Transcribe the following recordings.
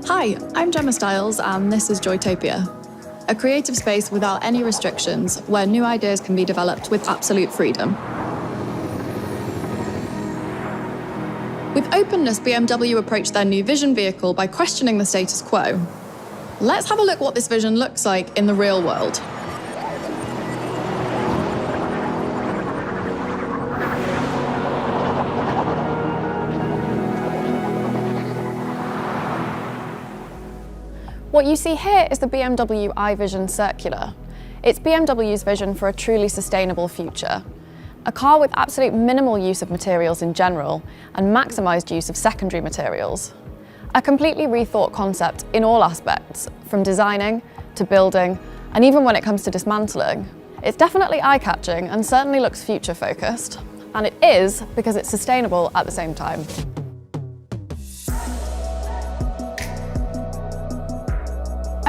Hi, I'm Gemma Stiles and this is Joytopia, a creative space without any restrictions where new ideas can be developed with absolute freedom. With openness, BMW approached their new vision vehicle by questioning the status quo. Let's have a look what this vision looks like in the real world. What you see here is the BMW iVision Circular. It's BMW's vision for a truly sustainable future. A car with absolute minimal use of materials in general and maximised use of secondary materials. A completely rethought concept in all aspects, from designing to building, and even when it comes to dismantling. It's definitely eye-catching and certainly looks future-focused. And it is because it's sustainable at the same time.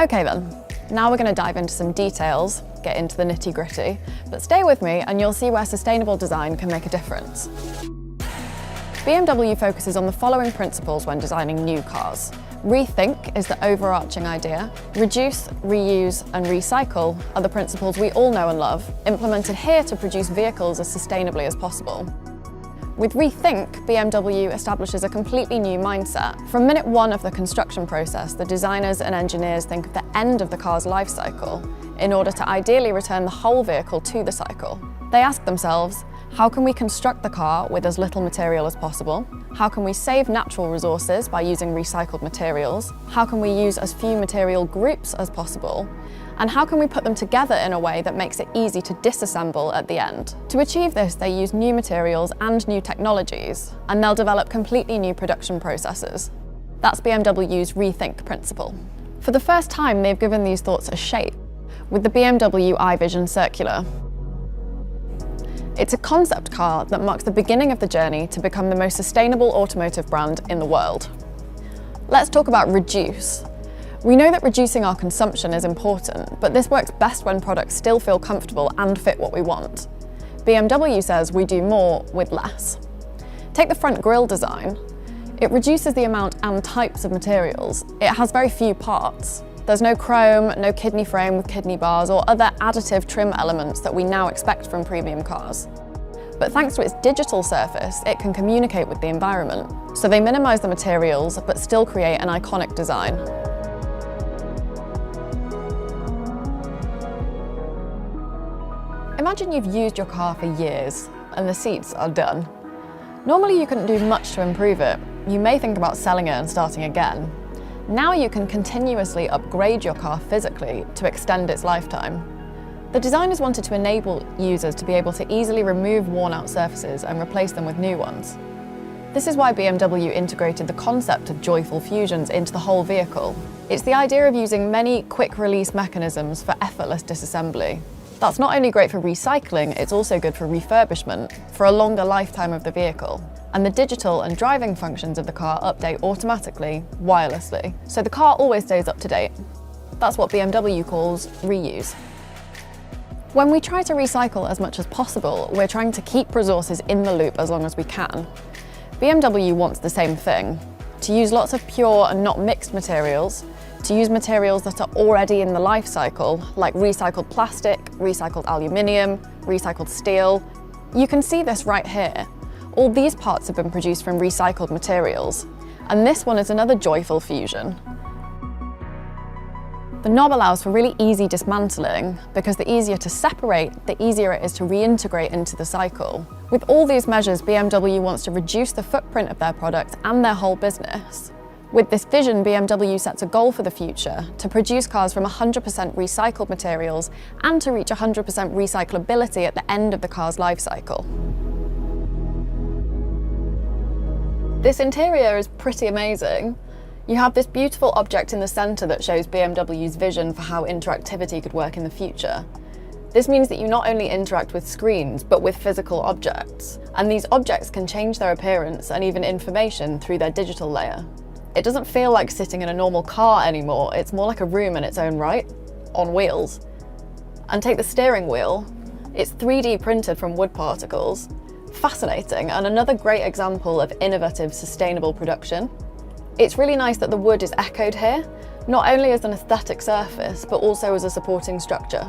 Okay then, now we're going to dive into some details, get into the nitty-gritty, but stay with me and you'll see where sustainable design can make a difference. BMW focuses on the following principles when designing new cars. Rethink is the overarching idea. Reduce, reuse and recycle are the principles we all know and love, implemented here to produce vehicles as sustainably as possible. With Rethink, BMW establishes a completely new mindset. From minute one of the construction process, the designers and engineers think of the end of the car's life cycle in order to ideally return the whole vehicle to the cycle. They ask themselves, how can we construct the car with as little material as possible? How can we save natural resources by using recycled materials? How can we use as few material groups as possible? And how can we put them together in a way that makes it easy to disassemble at the end? To achieve this, they use new materials and new technologies, and they'll develop completely new production processes. That's BMW's Rethink principle. For the first time, they've given these thoughts a shape with the BMW iVision Circular. It's a concept car that marks the beginning of the journey to become the most sustainable automotive brand in the world. Let's talk about reduce. We know that reducing our consumption is important, but this works best when products still feel comfortable and fit what we want. BMW says we do more with less. Take the front grille design. It reduces the amount and types of materials. It has very few parts. There's no chrome, no kidney frame with kidney bars or other additive trim elements that we now expect from premium cars. But thanks to its digital surface, it can communicate with the environment. So they minimise the materials, but still create an iconic design. Imagine you've used your car for years and the seats are done. Normally you couldn't do much to improve it. You may think about selling it and starting again. Now you can continuously upgrade your car physically to extend its lifetime. The designers wanted to enable users to be able to easily remove worn-out surfaces and replace them with new ones. This is why BMW integrated the concept of joyful fusions into the whole vehicle. It's the idea of using many quick-release mechanisms for effortless disassembly. That's not only great for recycling, it's also good for refurbishment, for a longer lifetime of the vehicle. And the digital and driving functions of the car update automatically, wirelessly, so the car always stays up to date. That's what BMW calls reuse. When we try to recycle as much as possible, we're trying to keep resources in the loop as long as we can. BMW wants the same thing, to use lots of pure and not mixed materials, to use materials that are already in the life cycle, like recycled plastic, recycled aluminium, recycled steel. You can see this right here. All these parts have been produced from recycled materials, and this one is another joyful fusion. The knob allows for really easy dismantling because the easier to separate, the easier it is to reintegrate into the cycle. With all these measures, BMW wants to reduce the footprint of their products and their whole business. With this vision, BMW sets a goal for the future to produce cars from 100% recycled materials and to reach 100% recyclability at the end of the car's life cycle. This interior is pretty amazing. You have this beautiful object in the centre that shows BMW's vision for how interactivity could work in the future. This means that you not only interact with screens, but with physical objects. And these objects can change their appearance and even information through their digital layer. It doesn't feel like sitting in a normal car anymore, it's more like a room in its own right, on wheels. And take the steering wheel. It's 3D printed from wood particles. Fascinating, and another great example of innovative, sustainable production. It's really nice that the wood is echoed here, not only as an aesthetic surface, but also as a supporting structure.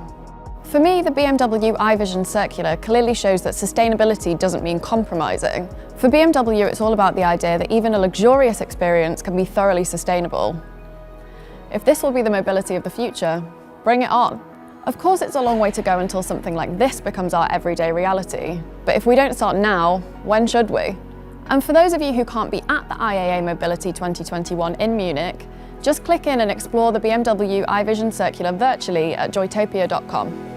For me, the BMW iVision Circular clearly shows that sustainability doesn't mean compromising. For BMW, it's all about the idea that even a luxurious experience can be thoroughly sustainable. If this will be the mobility of the future, bring it on. Of course, it's a long way to go until something like this becomes our everyday reality. But if we don't start now, when should we? And for those of you who can't be at the IAA Mobility 2021 in Munich, just click in and explore the BMW iVision Circular virtually at joytopia.com.